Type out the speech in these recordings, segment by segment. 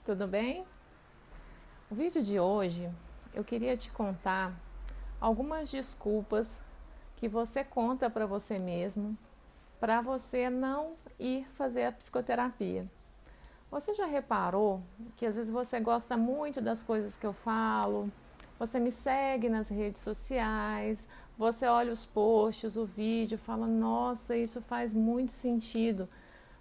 tudo bem? O vídeo de hoje eu queria te contar algumas desculpas que você conta para você mesmo para você não ir fazer a psicoterapia. Você já reparou que às vezes você gosta muito das coisas que eu falo, você me segue nas redes sociais, você olha os posts, o vídeo, fala, nossa, isso faz muito sentido.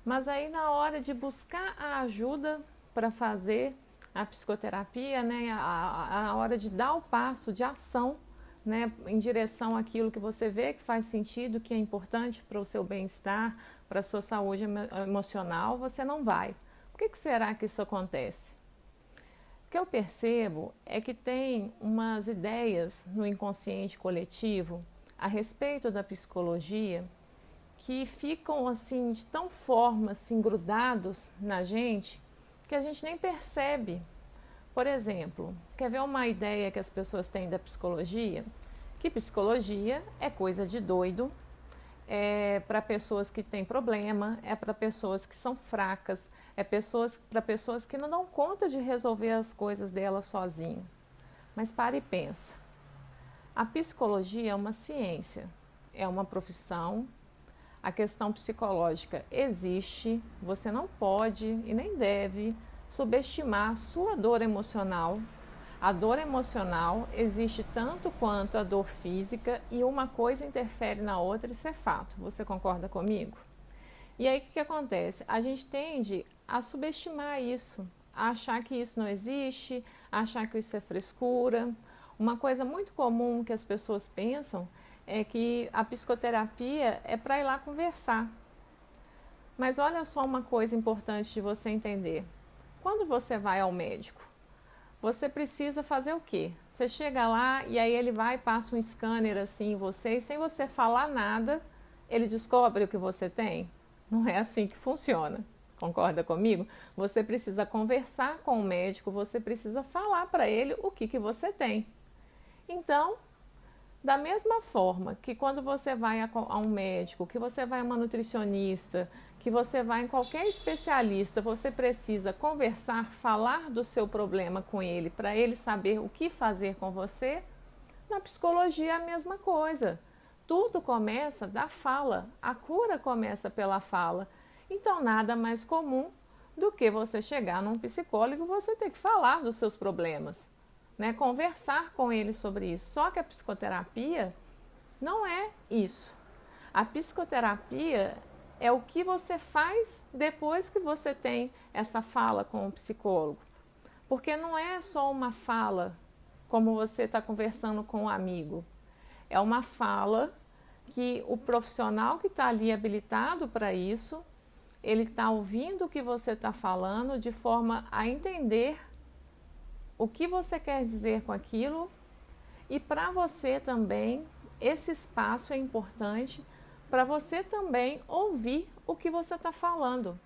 Mas aí na hora de buscar a ajuda para fazer a psicoterapia, né, a hora de dar o passo de ação, né, em direção àquilo que você vê que faz sentido, que é importante para o seu bem-estar, para a sua saúde emocional, você não vai. Por que será que isso acontece? O que eu percebo é que tem umas ideias no inconsciente coletivo a respeito da psicologia que ficam assim de tão forma assim grudados na gente que a gente nem percebe. Por exemplo, quer ver uma ideia que as pessoas têm da psicologia? Que psicologia é coisa de doido, é para pessoas que têm problema, é para pessoas que são fracas, é para pessoas que não dão conta de resolver as coisas delas sozinho. Mas para e pensa. A psicologia é uma ciência, é uma profissão. A questão psicológica existe, você não pode e nem deve subestimar a sua dor emocional. A dor emocional existe tanto quanto a dor física e uma coisa interfere na outra, isso é fato. Você concorda comigo? E aí o que acontece? A gente tende a subestimar isso, a achar que isso não existe, a achar que isso é frescura. Uma coisa muito comum que as pessoas pensam é que a psicoterapia é para ir lá conversar. Mas olha só uma coisa importante de você entender. Quando você vai ao médico, você precisa fazer o quê? Você chega lá e aí ele vai e passa um scanner assim em você e sem você falar nada, ele descobre o que você tem? Não é assim que funciona. Concorda comigo? Você precisa conversar com o médico, você precisa falar para ele o que você tem. Então, da mesma forma que quando você vai a um médico, que você vai a uma nutricionista, que você vai em qualquer especialista, você precisa conversar, falar do seu problema com ele, para ele saber o que fazer com você, na psicologia é a mesma coisa. Tudo começa da fala, a cura começa pela fala. Então, nada mais comum do que você chegar num psicólogo e você ter que falar dos seus problemas, né? Conversar com ele sobre isso. Só que a psicoterapia não é isso. A psicoterapia é o que você faz depois que você tem essa fala com o psicólogo. Porque não é só uma fala como você está conversando com um amigo. É uma fala que o profissional que está ali habilitado para isso, ele está ouvindo o que você está falando de forma a entender o que você quer dizer com aquilo, e para você também esse espaço é importante para você também ouvir o que você está falando.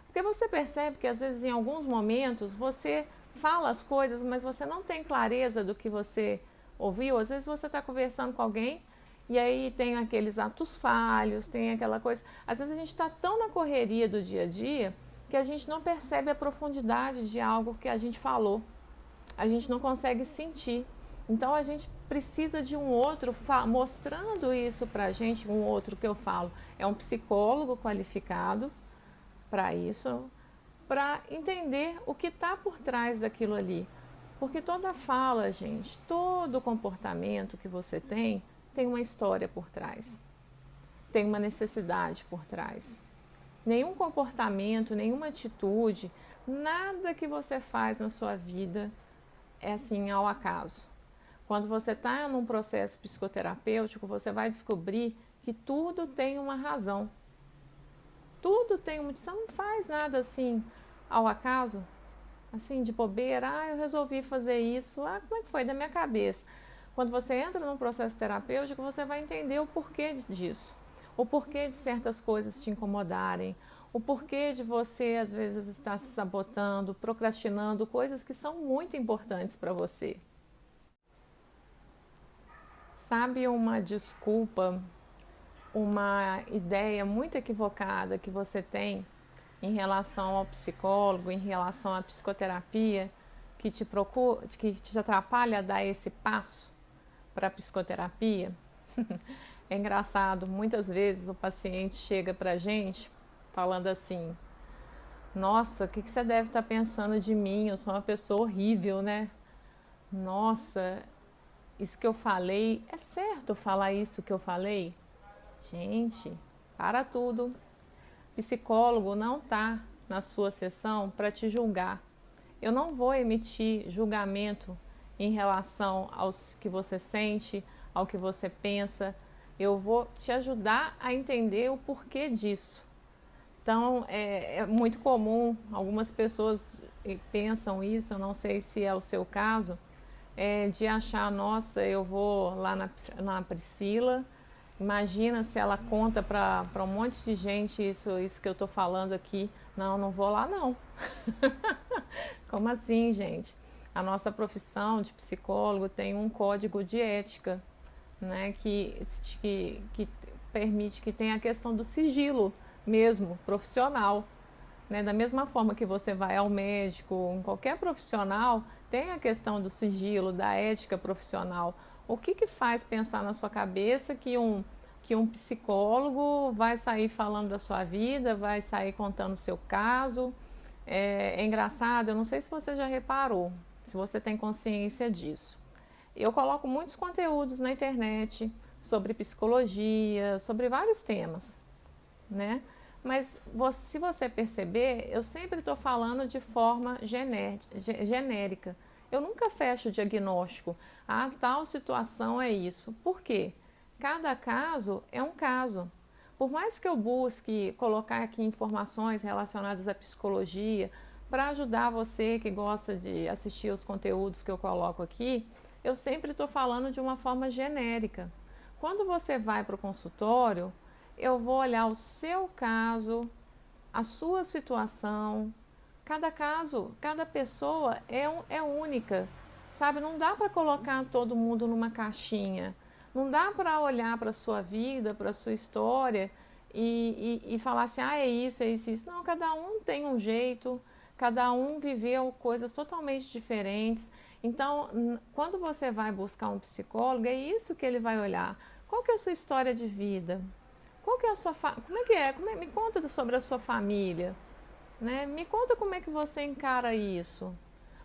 Porque você percebe que às vezes em alguns momentos você fala as coisas, mas você não tem clareza do que você ouviu. Às vezes você está conversando com alguém e aí tem aqueles atos falhos, tem aquela coisa. Às vezes a gente está tão na correria do dia a dia que a gente não percebe a profundidade de algo que a gente falou. A gente não consegue sentir. Então a gente precisa de um outro mostrando isso para a gente, um outro que eu falo, é um psicólogo qualificado para isso, para entender o que está por trás daquilo ali. Porque toda fala, gente, todo comportamento que você tem uma história por trás, tem uma necessidade por trás. Nenhum comportamento, nenhuma atitude, nada que você faz na sua vida é assim ao acaso. Quando você está num processo psicoterapêutico, você vai descobrir que tudo tem uma razão. Tudo tem uma... Você não faz nada assim ao acaso, assim de bobeira. Ah, eu resolvi fazer isso. Ah, como é que foi da minha cabeça? Quando você entra num processo terapêutico, você vai entender o porquê disso. O porquê de certas coisas te incomodarem. O porquê de você, às vezes, estar se sabotando, procrastinando coisas que são muito importantes para você. Sabe uma desculpa, uma ideia muito equivocada que você tem em relação ao psicólogo, em relação à psicoterapia, que te procura, que te atrapalha a dar esse passo para a psicoterapia? É engraçado, muitas vezes o paciente chega para a gente falando assim: nossa, o que você deve estar pensando de mim? Eu sou uma pessoa horrível, né? Nossa, isso que eu falei, é certo falar isso que eu falei? Gente, para tudo. Psicólogo não está na sua sessão para te julgar. Eu não vou emitir julgamento em relação ao que você sente, ao que você pensa. Eu vou te ajudar a entender o porquê disso. Então, é muito comum, algumas pessoas pensam isso, eu não sei se é o seu caso, de achar, nossa, eu vou lá na Priscila, imagina se ela conta para um monte de gente isso que eu estou falando aqui. Não, não vou lá não. Como assim, gente? A nossa profissão de psicólogo tem um código de ética, né, que permite que tenha a questão do sigilo mesmo, profissional. Né? Da mesma forma que você vai ao médico, em qualquer profissional, tem a questão do sigilo, da ética profissional. O que faz pensar na sua cabeça que um psicólogo vai sair falando da sua vida, vai sair contando o seu caso? É engraçado, eu não sei se você já reparou, se você tem consciência disso. Eu coloco muitos conteúdos na internet sobre psicologia, sobre vários temas, né? Mas se você perceber, eu sempre estou falando de forma genérica. Eu nunca fecho o diagnóstico. Ah, tal situação é isso. Por quê? Cada caso é um caso. Por mais que eu busque colocar aqui informações relacionadas à psicologia para ajudar você que gosta de assistir os conteúdos que eu coloco aqui, eu sempre estou falando de uma forma genérica. Quando você vai para o consultório, eu vou olhar o seu caso, a sua situação. Cada caso, cada pessoa é única, sabe? Não dá para colocar todo mundo numa caixinha. Não dá para olhar para a sua vida, para a sua história e falar assim, ah, é isso, é isso, é isso. Não, cada um tem um jeito, cada um viveu coisas totalmente diferentes. Então, quando você vai buscar um psicólogo, é isso que ele vai olhar. Qual que é a sua história de vida? Qual que é a sua como é que é? Me conta sobre a sua família, né? Me conta como é que você encara isso.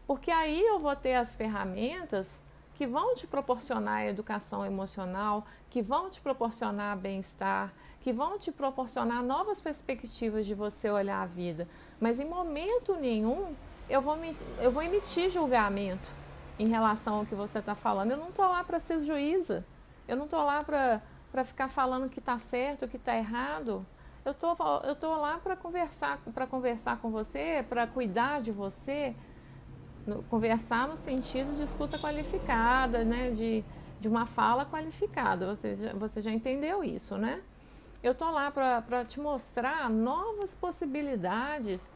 Porque aí eu vou ter as ferramentas que vão te proporcionar educação emocional, que vão te proporcionar bem-estar, que vão te proporcionar novas perspectivas de você olhar a vida. Mas em momento nenhum eu vou emitir julgamento em relação ao que você está falando. Eu não estou lá para ser juíza. Eu não estou lá para ficar falando que está certo, que está errado. Eu tô lá para conversar com você, para cuidar de você, conversar no sentido de escuta qualificada, né? De uma fala qualificada. Você já entendeu isso, né? Eu tô lá para te mostrar novas possibilidades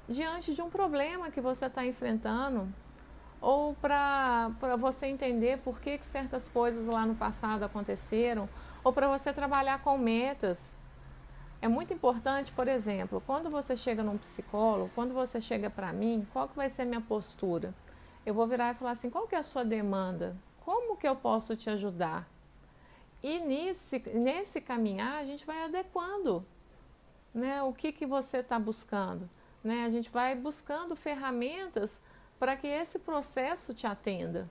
diante de um problema que você está enfrentando, ou para você entender por que certas coisas lá no passado aconteceram, ou para você trabalhar com metas. É muito importante, por exemplo, quando você chega num psicólogo, quando você chega para mim, qual que vai ser a minha postura? Eu vou virar e falar assim, qual que é a sua demanda? Como que eu posso te ajudar? E nesse caminhar, a gente vai adequando, né? O que você está buscando, né? A gente vai buscando ferramentas para que esse processo te atenda.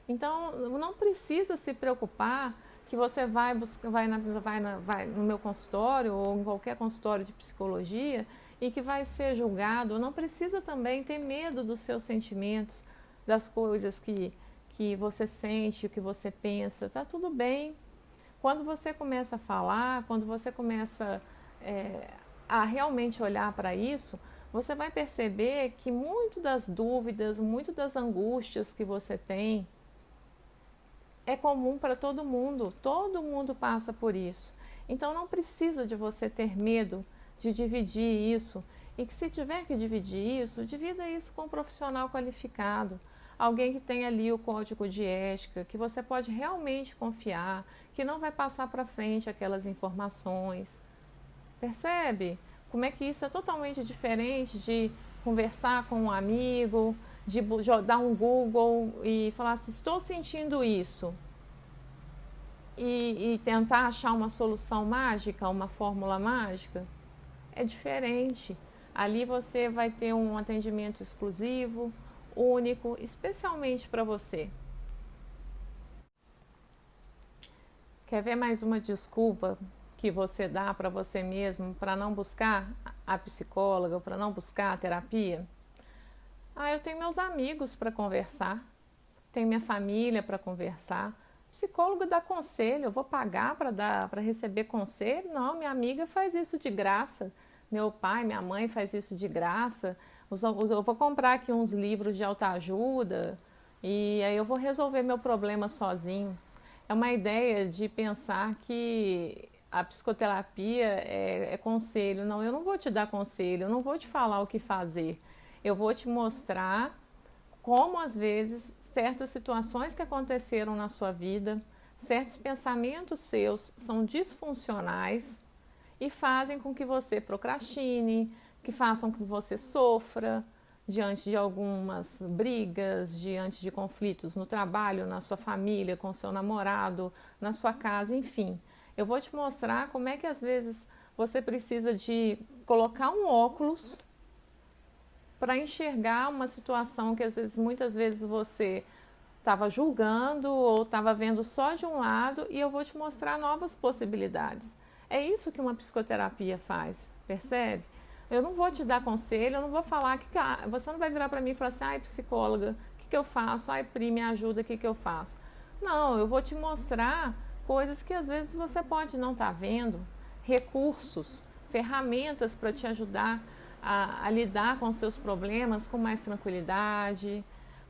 Então, não precisa se preocupar que você vai no meu consultório ou em qualquer consultório de psicologia e que vai ser julgado. Não precisa também ter medo dos seus sentimentos, das coisas que você sente, o que você pensa. Tá tudo bem. Quando você começa a falar, quando você começa a realmente olhar para isso, você vai perceber que muito das dúvidas, muito das angústias que você tem é comum para todo mundo passa por isso. Então não precisa de você ter medo de dividir isso, e que se tiver que dividir isso, divida isso com um profissional qualificado, alguém que tem ali o código de ética, que você pode realmente confiar, que não vai passar para frente aquelas informações. Percebe? como é que isso é totalmente diferente de conversar com um amigo, de dar um Google e falar assim, estou sentindo isso. E tentar achar uma solução mágica, uma fórmula mágica, é diferente. Ali você vai ter um atendimento exclusivo, único, especialmente para você. Quer ver mais uma desculpa que você dá para você mesmo para não buscar a psicóloga, para não buscar a terapia? Ah, eu tenho meus amigos para conversar, tenho minha família para conversar. Psicólogo dá conselho, eu vou pagar para receber conselho? Não, minha amiga faz isso de graça. Meu pai, minha mãe faz isso de graça. Eu vou comprar aqui uns livros de autoajuda e aí eu vou resolver meu problema sozinho. É uma ideia de pensar que a psicoterapia é conselho. Não, eu não vou te dar conselho, eu não vou te falar o que fazer. Eu vou te mostrar como às vezes certas situações que aconteceram na sua vida, certos pensamentos seus são disfuncionais e fazem com que você procrastine, que façam com que você sofra diante de algumas brigas, diante de conflitos no trabalho, na sua família, com seu namorado, na sua casa, enfim. Eu vou te mostrar como é que às vezes você precisa de colocar um óculos para enxergar uma situação que às vezes, muitas vezes você estava julgando ou estava vendo só de um lado e eu vou te mostrar novas possibilidades. É isso que uma psicoterapia faz, percebe? Eu não vou te dar conselho, eu não vou falar que você não vai virar para mim e falar assim, ai psicóloga, o que eu faço? Ai Pri, me ajuda, o que eu faço? Não, eu vou te mostrar coisas que às vezes você pode não estar vendo, recursos, ferramentas para te ajudar a lidar com seus problemas com mais tranquilidade,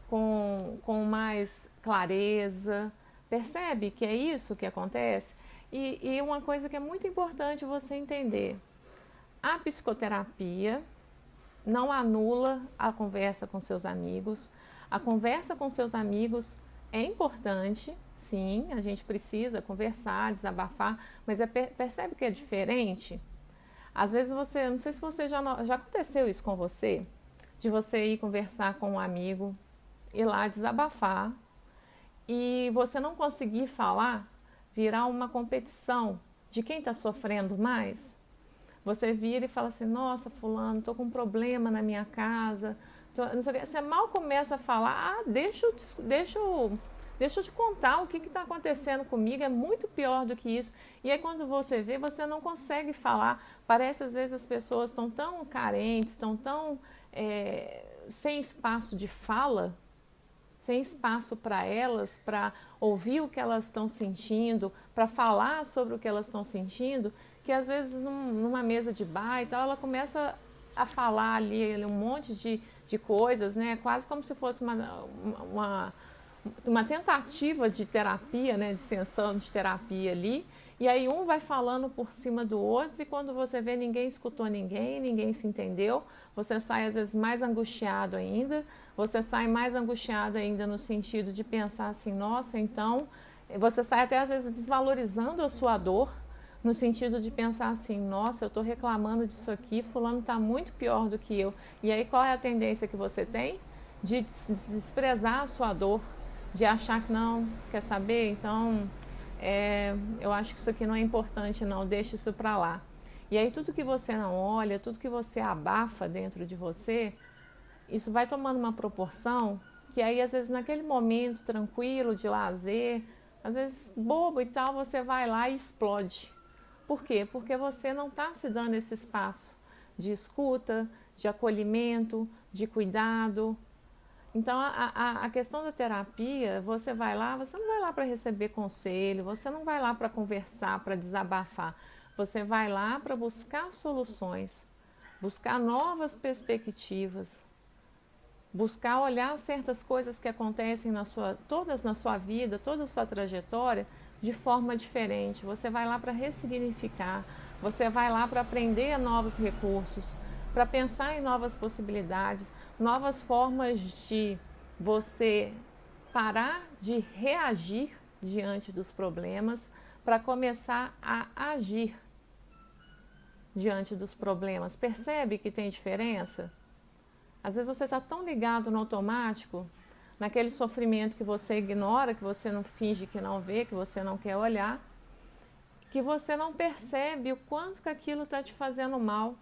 com mais clareza. Percebe que é isso que acontece? E uma coisa que é muito importante você entender: a psicoterapia não anula a conversa com seus amigos. A conversa com seus amigos é importante, sim, a gente precisa conversar, desabafar, mas percebe que é diferente? Às vezes você, não sei se você já aconteceu isso com você, de você ir conversar com um amigo, ir lá desabafar e você não conseguir falar, virar uma competição de quem está sofrendo mais. Você vira e fala assim, nossa fulano, estou com um problema na minha casa, não sei o que. Você mal começa a falar, deixa eu te contar o que está acontecendo comigo, é muito pior do que isso. E aí quando você vê, você não consegue falar. Parece às vezes as pessoas estão tão carentes, estão tão sem espaço de fala, sem espaço para elas, para ouvir o que elas estão sentindo, para falar sobre o que elas estão sentindo, que às vezes numa mesa de bar e tal, ela começa a falar ali um monte de coisas, né? Quase como se fosse uma tentativa de terapia, né? De sessão de terapia ali. E aí um vai falando por cima do outro e quando você vê, ninguém escutou ninguém se entendeu, você sai às vezes mais angustiado ainda, você sai mais angustiado ainda no sentido de pensar assim, nossa, então, você sai até às vezes desvalorizando a sua dor, no sentido de pensar assim, nossa, eu estou reclamando disso aqui, fulano está muito pior do que eu. E aí qual é a tendência que você tem? De desprezar a sua dor, de achar que não, quer saber? Então, eu acho que isso aqui não é importante não, deixa isso para lá. E aí tudo que você não olha, tudo que você abafa dentro de você, isso vai tomando uma proporção que aí às vezes naquele momento tranquilo, de lazer, às vezes bobo e tal, você vai lá e explode. Por quê? Porque você não está se dando esse espaço de escuta, de acolhimento, de cuidado. Então, a questão da terapia, você vai lá, você não vai lá para receber conselho, você não vai lá para conversar, para desabafar. Você vai lá para buscar soluções, buscar novas perspectivas, buscar olhar certas coisas que acontecem todas na sua vida, toda a sua trajetória, de forma diferente. Você vai lá para ressignificar, você vai lá para aprender novos recursos, para pensar em novas possibilidades, novas formas de você parar de reagir diante dos problemas para começar a agir. diante dos problemas? Percebe que tem diferença? Às vezes você está tão ligado no automático, naquele sofrimento que você ignora, que você não finge que não vê, que você não quer olhar, que você não percebe o quanto que aquilo está te fazendo mal.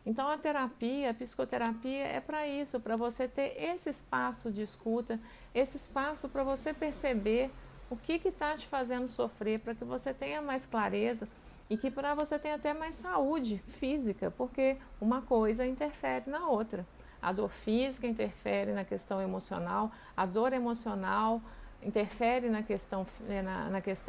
Então a terapia, a psicoterapia é para isso, para você ter esse espaço de escuta, esse espaço para você perceber o que está te fazendo sofrer, para que você tenha mais clareza e que para você tenha até mais saúde física, porque uma coisa interfere na outra. A dor física interfere na questão emocional, a dor emocional interfere na questão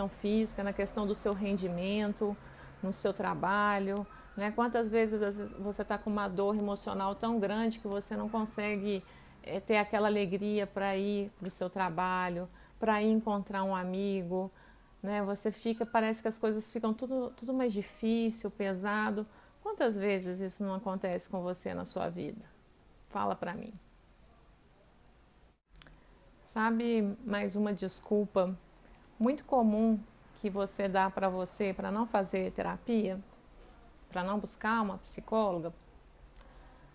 física, na questão do seu rendimento, no seu trabalho. Né? Quantas vezes você está com uma dor emocional tão grande que você não consegue ter aquela alegria para ir para o seu trabalho, para ir encontrar um amigo, né? Você fica, parece que as coisas ficam tudo mais difícil, pesado. Quantas vezes isso não acontece com você na sua vida? Fala para mim. Sabe, mais uma desculpa muito comum que você dá para você para não fazer terapia, para não buscar uma psicóloga?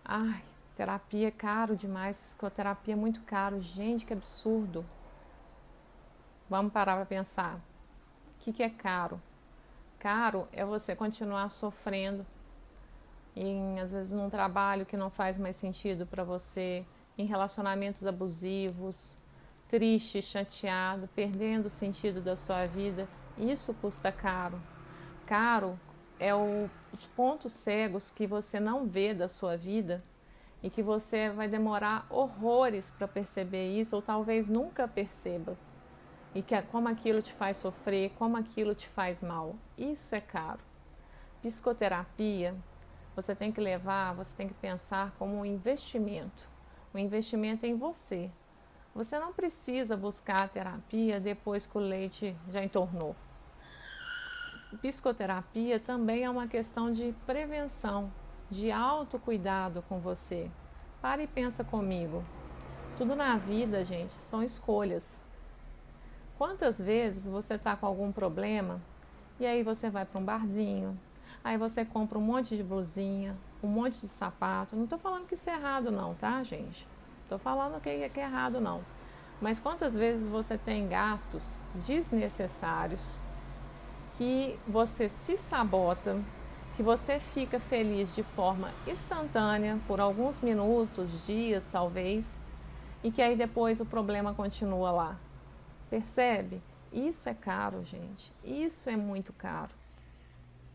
Ai, terapia é caro demais, psicoterapia é muito caro. Gente, que absurdo. Vamos parar para pensar. O que é caro? Caro é você continuar sofrendo, às vezes num trabalho que não faz mais sentido para você, em relacionamentos abusivos, triste, chateado, perdendo o sentido da sua vida. Isso custa caro. Caro é os pontos cegos que você não vê da sua vida e que você vai demorar horrores para perceber isso, ou talvez nunca perceba. E como aquilo te faz sofrer, como aquilo te faz mal. Isso é caro. Psicoterapia, você tem que levar, você tem que pensar como um investimento em você. Você não precisa buscar a terapia depois que o leite já entornou. Psicoterapia também é uma questão de prevenção, de autocuidado com você. Para e pensa comigo. Tudo na vida, gente, são escolhas. Quantas vezes você está com algum problema e aí você vai para um barzinho, aí você compra um monte de blusinha, um monte de sapato. Não estou falando que isso é errado não, tá, gente? Estou falando que é errado não. Mas quantas vezes você tem gastos desnecessários que você se sabota, que você fica feliz de forma instantânea por alguns minutos, dias talvez, e que aí depois o problema continua lá. Percebe? Isso é caro, gente. Isso é muito caro.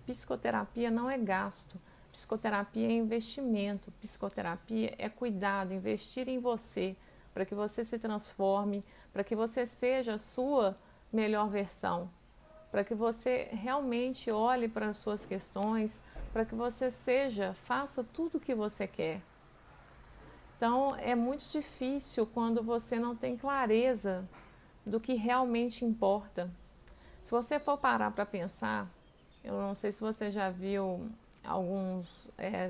Psicoterapia não é gasto. Psicoterapia é investimento. Psicoterapia é cuidado, investir em você, para que você se transforme, para que você seja a sua melhor versão, para que você realmente olhe para as suas questões, para que você faça tudo o que você quer. Então, é muito difícil quando você não tem clareza do que realmente importa. Se você for parar para pensar, eu não sei se você já viu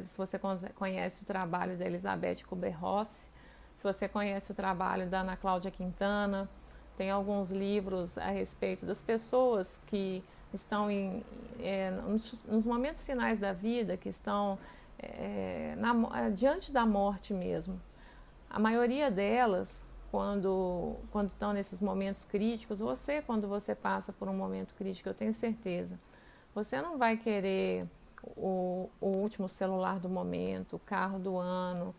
se você conhece o trabalho da Elizabeth Kubler-Ross, se você conhece o trabalho da Ana Cláudia Quintana, tem alguns livros a respeito das pessoas que estão nos momentos finais da vida, que estão diante da morte mesmo. A maioria delas, quando estão nesses momentos críticos, quando você passa por um momento crítico, eu tenho certeza, você não vai querer o último celular do momento, o carro do ano,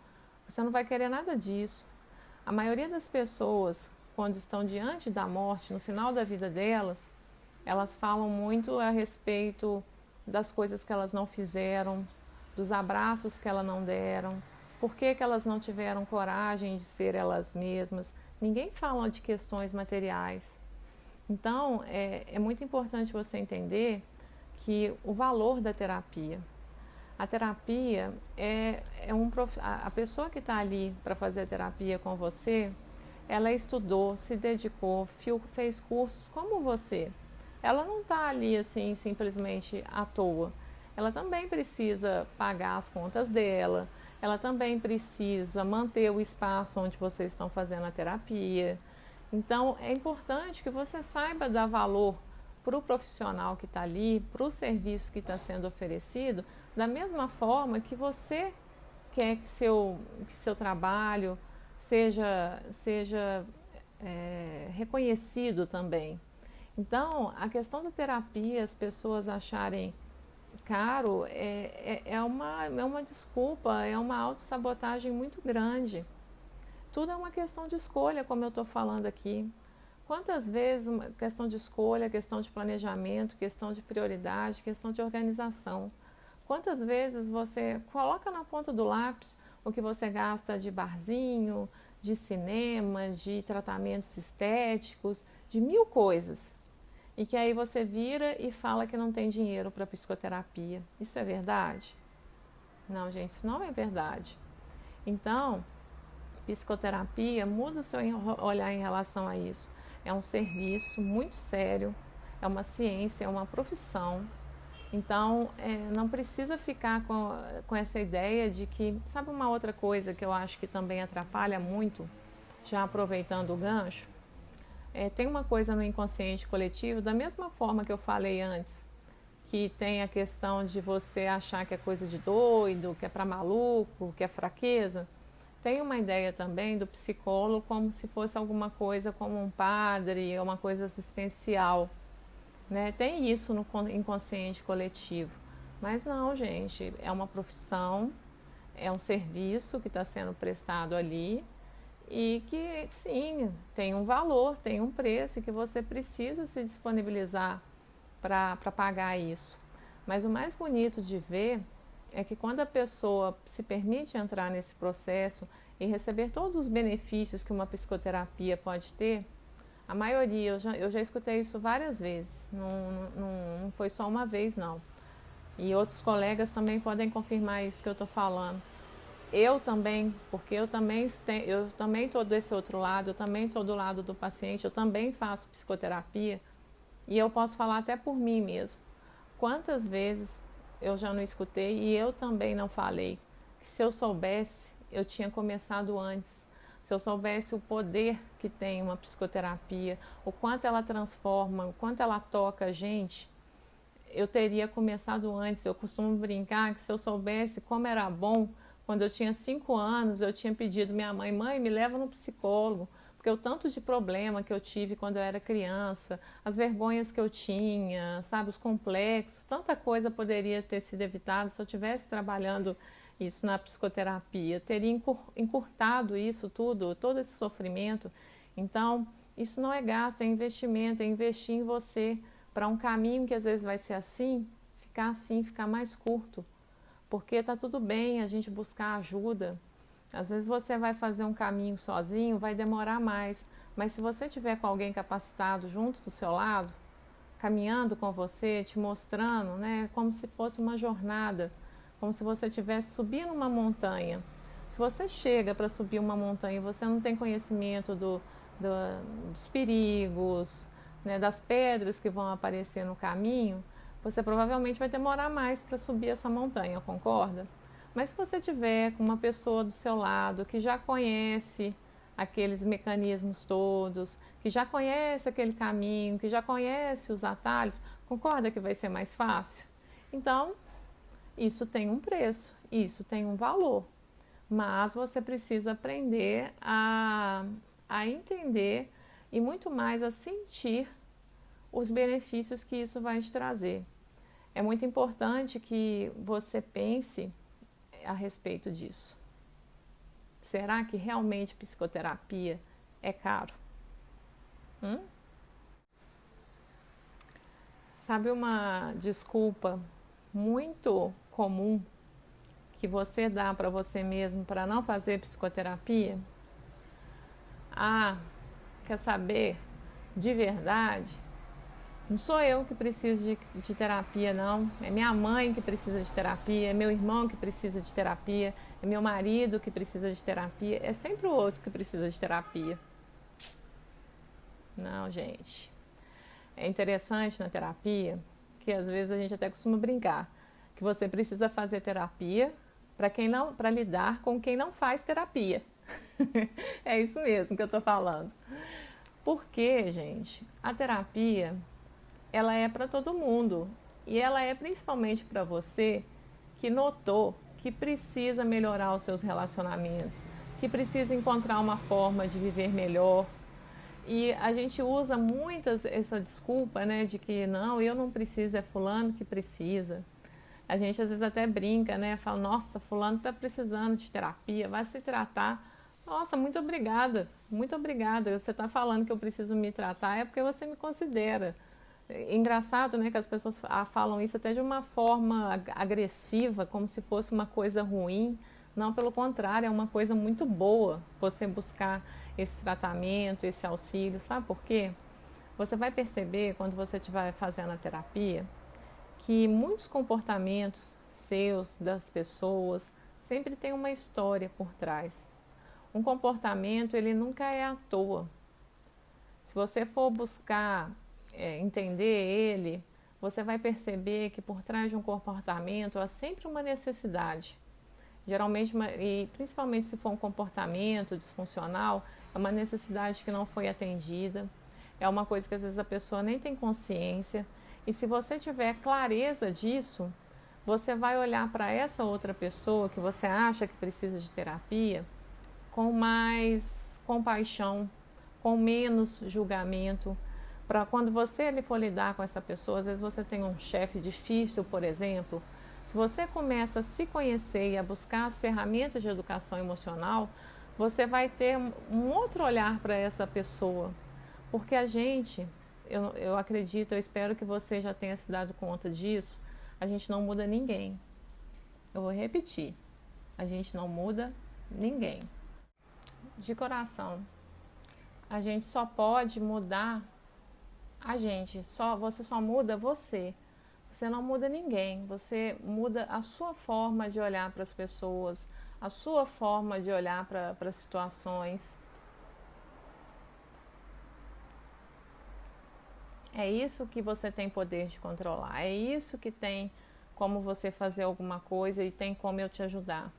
você não vai querer nada disso. A maioria das pessoas, quando estão diante da morte, no final da vida delas, elas falam muito a respeito das coisas que elas não fizeram, dos abraços que elas não deram, por que elas não tiveram coragem de ser elas mesmas. Ninguém fala de questões materiais. Então, é muito importante você entender que o valor da terapia. A terapia a pessoa que está ali para fazer a terapia com você, ela estudou, se dedicou, fez cursos como você. Ela não está ali assim simplesmente à toa. Ela também precisa pagar as contas dela, ela também precisa manter o espaço onde vocês estão fazendo a terapia. Então, é importante que você saiba dar valor para o profissional que está ali, para o serviço que está sendo oferecido, Da mesma forma que você quer que seu trabalho seja reconhecido também. Então, a questão da terapia, as pessoas acharem caro, é uma desculpa, é uma autossabotagem muito grande. Tudo é uma questão de escolha, como eu estou falando aqui. Quantas vezes uma questão de escolha, questão de planejamento, questão de prioridade, questão de organização. Quantas vezes você coloca na ponta do lápis o que você gasta de barzinho, de cinema, de tratamentos estéticos, de mil coisas. E que aí você vira e fala que não tem dinheiro para psicoterapia. Isso é verdade? Não, gente, isso não é verdade. Então, psicoterapia muda o seu olhar em relação a isso. É um serviço muito sério, é uma ciência, é uma profissão. Então, não precisa ficar com essa ideia de que... Sabe uma outra coisa que eu acho que também atrapalha muito, já aproveitando o gancho? Tem uma coisa no inconsciente coletivo, da mesma forma que eu falei antes, que tem a questão de você achar que é coisa de doido, que é para maluco, que é fraqueza. Tem uma ideia também do psicólogo como se fosse alguma coisa como um padre, uma coisa assistencial. Né? Tem isso no inconsciente coletivo. Mas não, gente, é uma profissão, é um serviço que está sendo prestado ali e que, sim, tem um valor, tem um preço e que você precisa se disponibilizar para pagar isso. Mas o mais bonito de ver é que quando a pessoa se permite entrar nesse processo e receber todos os benefícios que uma psicoterapia pode ter, a maioria, eu já escutei isso várias vezes, não foi só uma vez não. E outros colegas também podem confirmar isso que eu estou falando. Eu também, porque eu também estou desse outro lado, eu também estou do lado do paciente, eu também faço psicoterapia e eu posso falar até por mim mesmo. Quantas vezes eu já não escutei e eu também não falei que se eu soubesse, eu tinha começado antes. Se eu soubesse o poder que tem uma psicoterapia, o quanto ela transforma, o quanto ela toca a gente, eu teria começado antes. Eu costumo brincar que se eu soubesse como era bom, quando eu tinha 5 anos, eu tinha pedido minha mãe, me leva no psicólogo, porque o tanto de problema que eu tive quando eu era criança, as vergonhas que eu tinha, sabe, os complexos, tanta coisa poderia ter sido evitada se eu estivesse trabalhando isso na psicoterapia, teria encurtado isso tudo, todo esse sofrimento. Então, isso não é gasto, é investimento, é investir em você para um caminho que às vezes vai ser assim, ficar mais curto. Porque está tudo bem a gente buscar ajuda. Às vezes você vai fazer um caminho sozinho, vai demorar mais. Mas se você tiver com alguém capacitado junto do seu lado, caminhando com você, te mostrando, né, como se fosse uma jornada, como se você estivesse subindo uma montanha. Se você chega para subir uma montanha e você não tem conhecimento dos perigos, né, das pedras que vão aparecer no caminho, você provavelmente vai demorar mais para subir essa montanha, concorda? Mas se você tiver com uma pessoa do seu lado que já conhece aqueles mecanismos todos, que já conhece aquele caminho, que já conhece os atalhos, concorda que vai ser mais fácil? Então, isso tem um preço, isso tem um valor, mas você precisa aprender a entender e muito mais a sentir os benefícios que isso vai te trazer. É muito importante que você pense a respeito disso. Será que realmente psicoterapia é caro? Sabe uma desculpa muito comum que você dá para você mesmo para não fazer psicoterapia? Ah, quer saber? De verdade, não sou eu que preciso de terapia, não. É minha mãe que precisa de terapia, é meu irmão que precisa de terapia, é meu marido que precisa de terapia, é sempre o outro que precisa de terapia. Não, gente. É interessante na terapia que às vezes a gente até costuma brincar que você precisa fazer terapia para lidar com quem não faz terapia. É isso mesmo que eu estou falando. Porque, gente, a terapia ela é para todo mundo e ela é principalmente para você que notou que precisa melhorar os seus relacionamentos, que precisa encontrar uma forma de viver melhor. E a gente usa muitas essa desculpa, né, de que não, eu não preciso, é fulano que precisa. A gente às vezes até brinca, né, fala, nossa, fulano está precisando de terapia, vai se tratar. Nossa, muito obrigada, muito obrigada. Você está falando que eu preciso me tratar, é porque você me considera. É engraçado, né, que as pessoas falam isso até de uma forma agressiva, como se fosse uma coisa ruim. Não, pelo contrário, é uma coisa muito boa você buscar esse tratamento, esse auxílio. Sabe por quê? Você vai perceber, quando você estiver fazendo a terapia, que muitos comportamentos seus, das pessoas, sempre tem uma história por trás. Um comportamento, ele nunca é à toa. Se você for buscar entender ele, você vai perceber que por trás de um comportamento há sempre uma necessidade. Geralmente, e principalmente se for um comportamento disfuncional, é uma necessidade que não foi atendida, é uma coisa que às vezes a pessoa nem tem consciência. E se você tiver clareza disso, você vai olhar para essa outra pessoa que você acha que precisa de terapia com mais compaixão, com menos julgamento. Para quando você for lidar com essa pessoa, às vezes você tem um chefe difícil, por exemplo, se você começa a se conhecer e a buscar as ferramentas de educação emocional, você vai ter um outro olhar para essa pessoa. Porque a gente, eu acredito, eu espero que você já tenha se dado conta disso, a gente não muda ninguém. Eu vou repetir, a gente não muda ninguém. De coração, a gente só pode mudar a gente, você só muda você. Você não muda ninguém, você muda a sua forma de olhar para as pessoas, a sua forma de olhar para as situações. É isso que você tem poder de controlar, é isso que tem como você fazer alguma coisa e tem como eu te ajudar.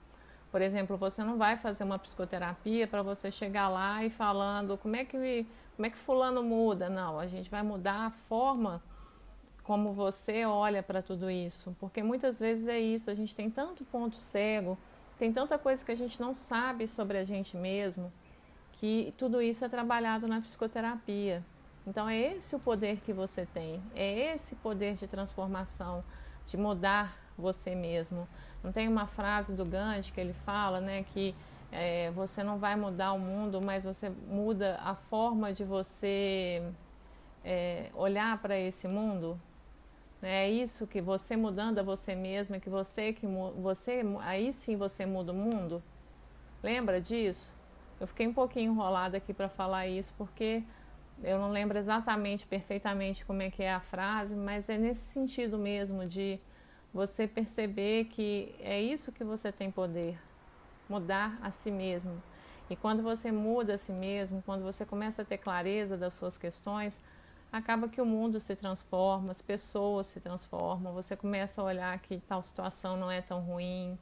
Por exemplo, você não vai fazer uma psicoterapia para você chegar lá e falando como é que fulano muda. Não, a gente vai mudar a forma como você olha para tudo isso, porque muitas vezes é isso, a gente tem tanto ponto cego, tem tanta coisa que a gente não sabe sobre a gente mesmo, que tudo isso é trabalhado na psicoterapia. Então é esse o poder que você tem, é esse poder de transformação, de mudar você mesmo. Não tem uma frase do Gandhi que ele fala, né, que você não vai mudar o mundo, mas você muda a forma de você olhar para esse mundo. É isso que você mudando a você mesma, que você aí sim você muda o mundo. Lembra disso? Eu fiquei um pouquinho enrolada aqui para falar isso porque eu não lembro exatamente, perfeitamente como é que é a frase, mas é nesse sentido mesmo de você perceber que é isso que você tem poder, mudar a si mesmo. E quando você muda a si mesmo, quando você começa a ter clareza das suas questões, acaba que o mundo se transforma, as pessoas se transformam, você começa a olhar que tal situação não é tão ruim,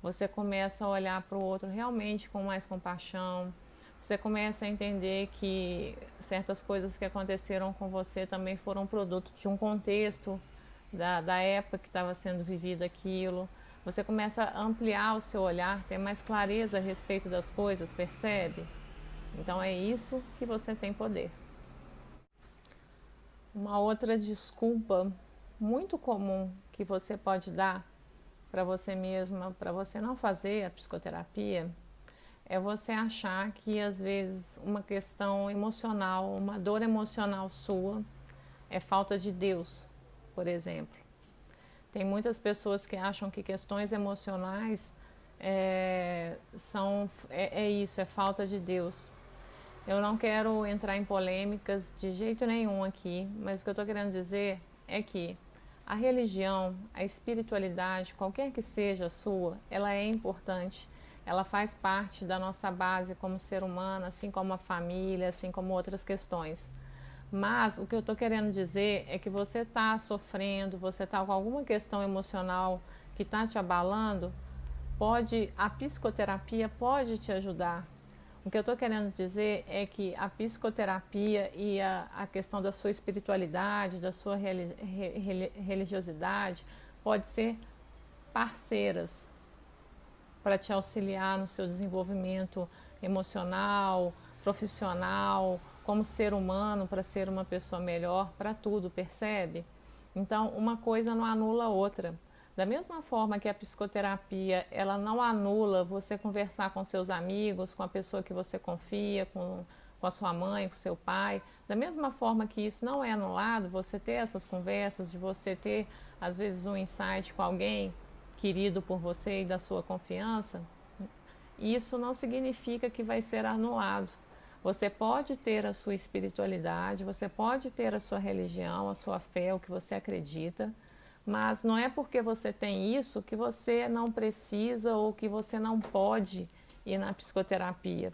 você começa a olhar para o outro realmente com mais compaixão, você começa a entender que certas coisas que aconteceram com você também foram produto de um contexto da época que estava sendo vivido aquilo. Você começa a ampliar o seu olhar, ter mais clareza a respeito das coisas, percebe? Então é isso que você tem poder. Uma outra desculpa muito comum que você pode dar para você mesma, para você não fazer a psicoterapia, é você achar que às vezes uma questão emocional, uma dor emocional sua é falta de Deus, por exemplo. Tem muitas pessoas que acham que questões emocionais é isso, é falta de Deus. Eu não quero entrar em polêmicas de jeito nenhum aqui, mas o que eu estou querendo dizer é que a religião, a espiritualidade, qualquer que seja a sua, ela é importante. Ela faz parte da nossa base como ser humano, assim como a família, assim como outras questões. Mas o que eu estou querendo dizer é que você está sofrendo, você está com alguma questão emocional que está te abalando, a psicoterapia pode te ajudar. O que eu estou querendo dizer é que a psicoterapia e a questão da sua espiritualidade, da sua religiosidade, pode ser parceiras para te auxiliar no seu desenvolvimento emocional, profissional, como ser humano, para ser uma pessoa melhor, para tudo, percebe? Então, uma coisa não anula a outra. Da mesma forma que a psicoterapia, ela não anula você conversar com seus amigos, com a pessoa que você confia, com a sua mãe, com seu pai. Da mesma forma que isso não é anulado, você ter essas conversas, de você ter, às vezes, um insight com alguém querido por você e da sua confiança, isso não significa que vai ser anulado. Você pode ter a sua espiritualidade, você pode ter a sua religião, a sua fé, o que você acredita, mas não é porque você tem isso que você não precisa ou que você não pode ir na psicoterapia.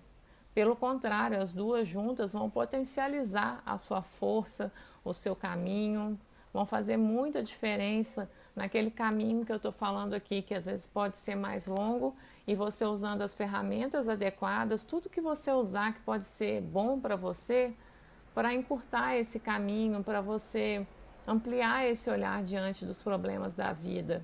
Pelo contrário, as duas juntas vão potencializar a sua força, o seu caminho, vão fazer muita diferença naquele caminho que eu estou falando aqui, que às vezes pode ser mais longo, e você usando as ferramentas adequadas, tudo que você usar que pode ser bom para você, para encurtar esse caminho, para você ampliar esse olhar diante dos problemas da vida.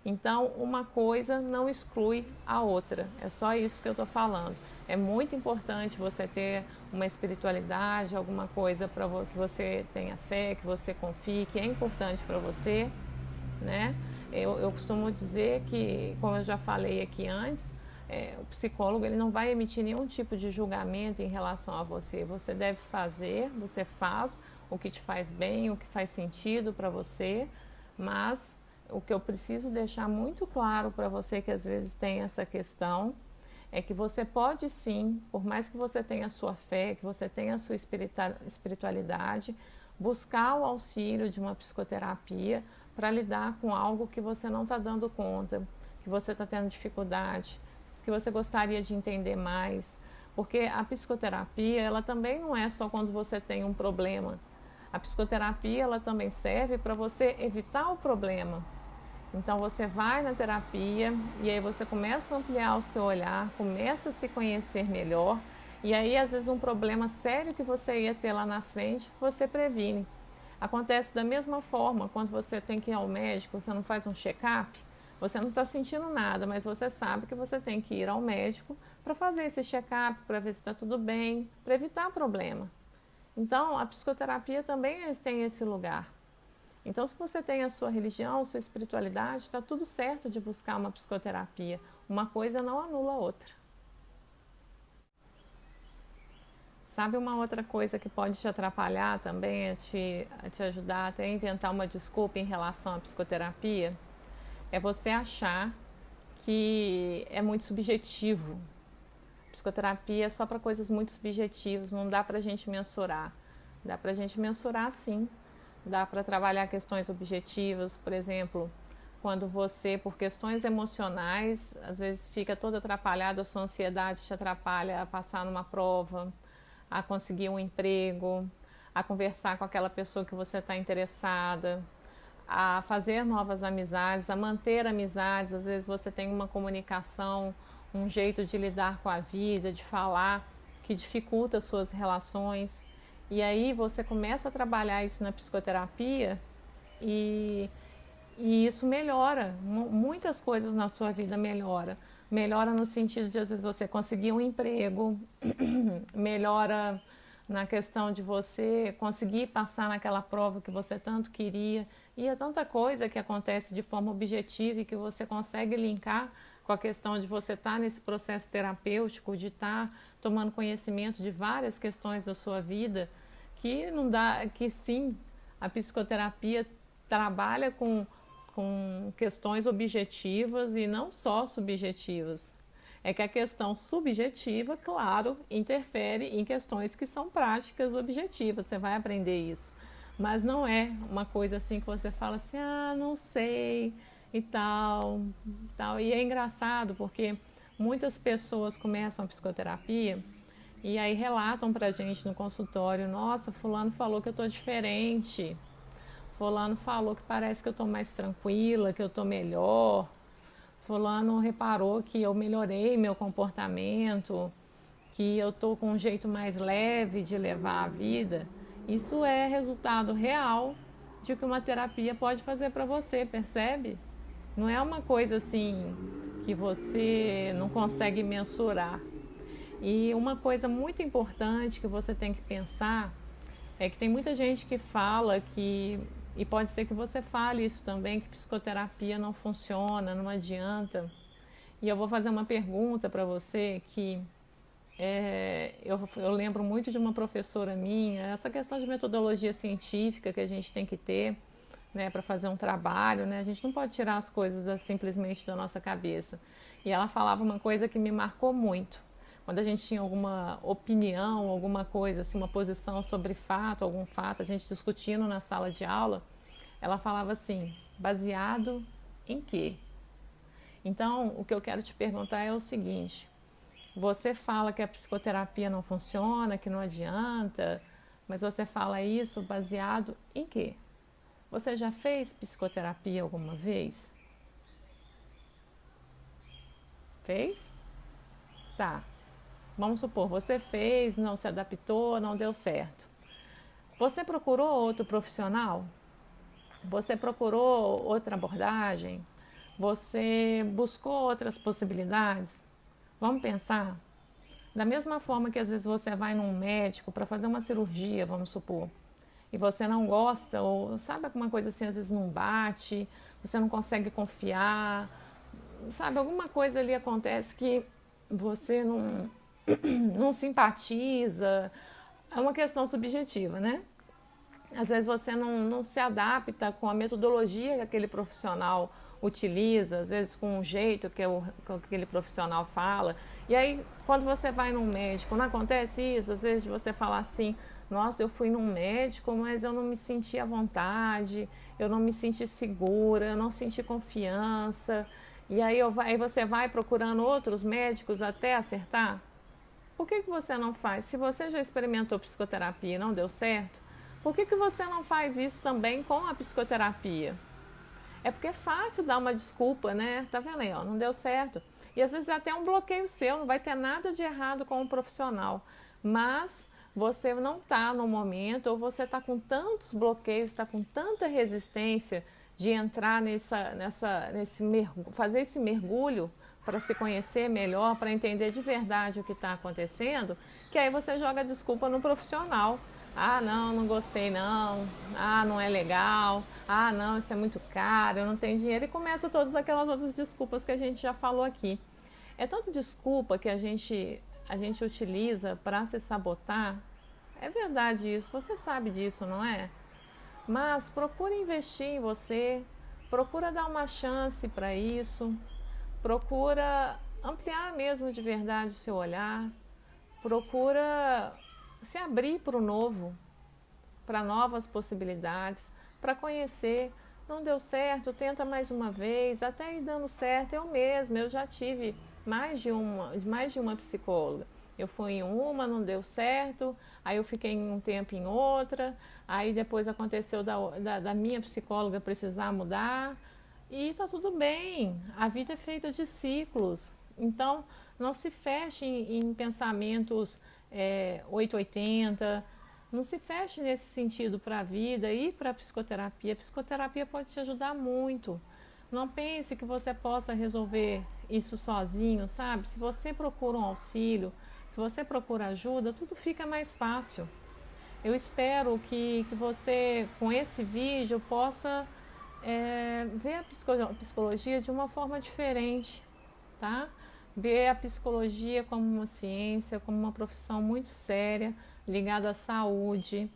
Então, uma coisa não exclui a outra, é só isso que eu estou falando. É muito importante você ter uma espiritualidade, alguma coisa para que você tenha fé, que você confie, que é importante para você, né? Eu costumo dizer que, como eu já falei aqui antes, o psicólogo ele não vai emitir nenhum tipo de julgamento em relação a você. Você deve fazer, você faz o que te faz bem, o que faz sentido para você, mas o que eu preciso deixar muito claro para você que às vezes tem essa questão é que você pode sim, por mais que você tenha a sua fé, que você tenha a sua espiritualidade, buscar o auxílio de uma psicoterapia para lidar com algo que você não está dando conta, que você está tendo dificuldade, que você gostaria de entender mais, porque a psicoterapia ela também não é só quando você tem um problema. A psicoterapia ela também serve para você evitar o problema. Então você vai na terapia e aí você começa a ampliar o seu olhar, começa a se conhecer melhor e aí às vezes um problema sério que você ia ter lá na frente, você previne. Acontece da mesma forma quando você tem que ir ao médico, você não faz um check-up, você não está sentindo nada, mas você sabe que você tem que ir ao médico para fazer esse check-up, para ver se está tudo bem, para evitar problema. Então a psicoterapia também tem esse lugar. Então, se você tem a sua religião, sua espiritualidade, está tudo certo de buscar uma psicoterapia. Uma coisa não anula a outra. Sabe uma outra coisa que pode te atrapalhar também, a te ajudar até a inventar uma desculpa em relação à psicoterapia? É você achar que é muito subjetivo. Psicoterapia é só para coisas muito subjetivas, não dá para a gente mensurar. Dá para a gente mensurar sim. Dá para trabalhar questões objetivas, por exemplo, quando você, por questões emocionais, às vezes fica toda atrapalhada, a sua ansiedade te atrapalha a passar numa prova, a conseguir um emprego, a conversar com aquela pessoa que você está interessada, a fazer novas amizades, a manter amizades. Às vezes você tem uma comunicação, um jeito de lidar com a vida, de falar, que dificulta as suas relações. E aí você começa a trabalhar isso na psicoterapia e isso melhora, muitas coisas na sua vida melhora. Melhora no sentido de às vezes você conseguir um emprego, melhora na questão de você conseguir passar naquela prova que você tanto queria. E é tanta coisa que acontece de forma objetiva e que você consegue linkar com a questão de você estar nesse processo terapêutico, de estar tomando conhecimento de várias questões da sua vida, que não dá, que sim, a psicoterapia trabalha com questões objetivas e não só subjetivas. É que a questão subjetiva, claro, interfere em questões que são práticas objetivas, você vai aprender isso. Mas não é uma coisa assim que você fala assim, ah, não sei e tal. E é engraçado porque muitas pessoas começam a psicoterapia e aí relatam pra gente no consultório, nossa, fulano falou que eu tô diferente, fulano falou que parece que eu tô mais tranquila, que eu tô melhor, fulano reparou que eu melhorei meu comportamento, que eu tô com um jeito mais leve de levar a vida. Isso é resultado real de que uma terapia pode fazer para você, percebe? Não é uma coisa assim que você não consegue mensurar. E uma coisa muito importante que você tem que pensar é que tem muita gente que fala que, e pode ser que você fale isso também, que psicoterapia não funciona, não adianta. E eu vou fazer uma pergunta para você que eu lembro muito de uma professora minha, essa questão de metodologia científica que a gente tem que ter, né, para fazer um trabalho, né? A gente não pode tirar as coisas simplesmente da nossa cabeça. E ela falava uma coisa que me marcou muito. Quando a gente tinha alguma opinião, alguma coisa, assim, uma posição sobre fato, algum fato, a gente discutindo na sala de aula, ela falava assim: baseado em quê? Então, o que eu quero te perguntar é o seguinte: você fala que a psicoterapia não funciona, que não adianta, mas você fala isso baseado em quê? Você já fez psicoterapia alguma vez? Fez? Tá. Vamos supor, você fez, não se adaptou, não deu certo. Você procurou outro profissional? Você procurou outra abordagem? Você buscou outras possibilidades? Vamos pensar? Da mesma forma que às vezes você vai num médico para fazer uma cirurgia, vamos supor, e você não gosta, ou sabe alguma coisa assim, às vezes não bate, você não consegue confiar, sabe, alguma coisa ali acontece que você não simpatiza, é uma questão subjetiva, né? Às vezes você não se adapta com a metodologia que aquele profissional utiliza, às vezes com o jeito que aquele profissional fala. E aí, quando você vai num médico, não acontece isso? Às vezes você fala assim: nossa, eu fui num médico, mas eu não me senti à vontade, eu não me senti segura, eu não senti confiança. E aí você vai procurando outros médicos até acertar? Por que você não faz? Se você já experimentou psicoterapia e não deu certo, por que você não faz isso também com a psicoterapia? É porque é fácil dar uma desculpa, né? Tá vendo aí, ó, não deu certo. E às vezes é até um bloqueio seu, não vai ter nada de errado com o profissional. Mas você não está no momento, ou você está com tantos bloqueios, está com tanta resistência de entrar fazer esse mergulho para se conhecer melhor, para entender de verdade o que está acontecendo, que aí você joga a desculpa no profissional. Ah, não, não gostei não. Ah, não é legal. Ah, não, isso é muito caro, eu não tenho dinheiro. E começa todas aquelas outras desculpas que a gente já falou aqui. É tanta desculpa que a gente utiliza para se sabotar. É verdade isso, você sabe disso, não é? Mas procura investir em você, procura dar uma chance para isso, procura ampliar mesmo de verdade o seu olhar, procura se abrir para o novo, para novas possibilidades, para conhecer. Não deu certo, tenta mais uma vez, até ir dando certo. Eu já tive mais de uma psicóloga. Eu fui em uma, não deu certo, aí eu fiquei um tempo em outra, aí depois aconteceu da minha psicóloga precisar mudar, e está tudo bem, a vida é feita de ciclos. Então, não se feche em pensamentos 880, não se feche nesse sentido para a vida e para a psicoterapia. A psicoterapia pode te ajudar muito. Não pense que você possa resolver isso sozinho, sabe? Se você procura um auxílio, se você procura ajuda, tudo fica mais fácil. Eu espero que você, com esse vídeo, possa ver a psicologia de uma forma diferente, tá? Ver a psicologia como uma ciência, como uma profissão muito séria, ligada à saúde,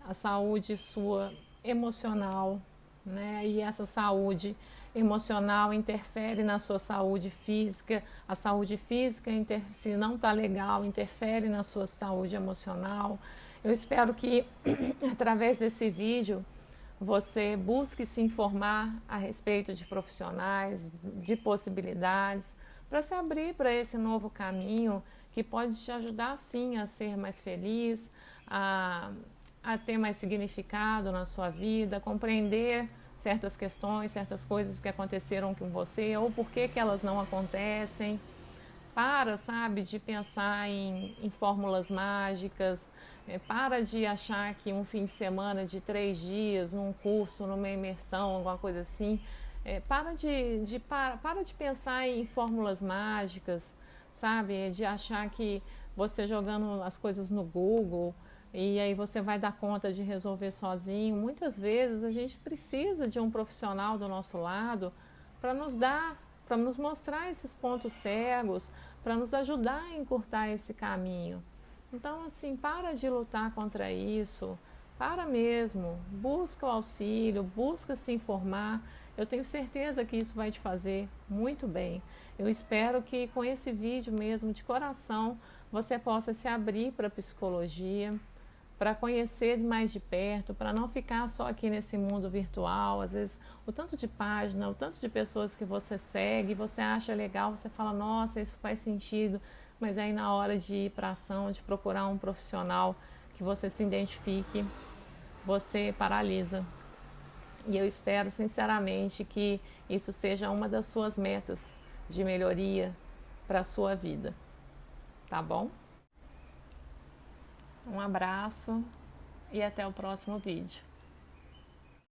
a saúde sua emocional, né? E essa saúde emocional interfere na sua saúde física, a saúde física, se não está legal, interfere na sua saúde emocional. Eu espero que, através desse vídeo, você busque se informar a respeito de profissionais, de possibilidades, para se abrir para esse novo caminho que pode te ajudar sim a ser mais feliz, a ter mais significado na sua vida, compreender certas questões, certas coisas que aconteceram com você ou por que elas não acontecem. Para, sabe, de pensar em fórmulas mágicas, para de achar que um fim de semana de 3 dias, num curso, numa imersão, alguma coisa assim, para de pensar em fórmulas mágicas, sabe? De achar que você jogando as coisas no Google e aí você vai dar conta de resolver sozinho. Muitas vezes a gente precisa de um profissional do nosso lado para para nos mostrar esses pontos cegos, para nos ajudar a encurtar esse caminho. Então, assim, para de lutar contra isso, para mesmo, busca o auxílio, busca se informar. Eu tenho certeza que isso vai te fazer muito bem. Eu espero que com esse vídeo mesmo, de coração, você possa se abrir para a psicologia, para conhecer mais de perto, para não ficar só aqui nesse mundo virtual. Às vezes, o tanto de página, o tanto de pessoas que você segue, você acha legal, você fala, nossa, isso faz sentido, mas aí na hora de ir para a ação, de procurar um profissional que você se identifique, você paralisa. E eu espero sinceramente que isso seja uma das suas metas de melhoria para a sua vida. Tá bom? Um abraço e até o próximo vídeo.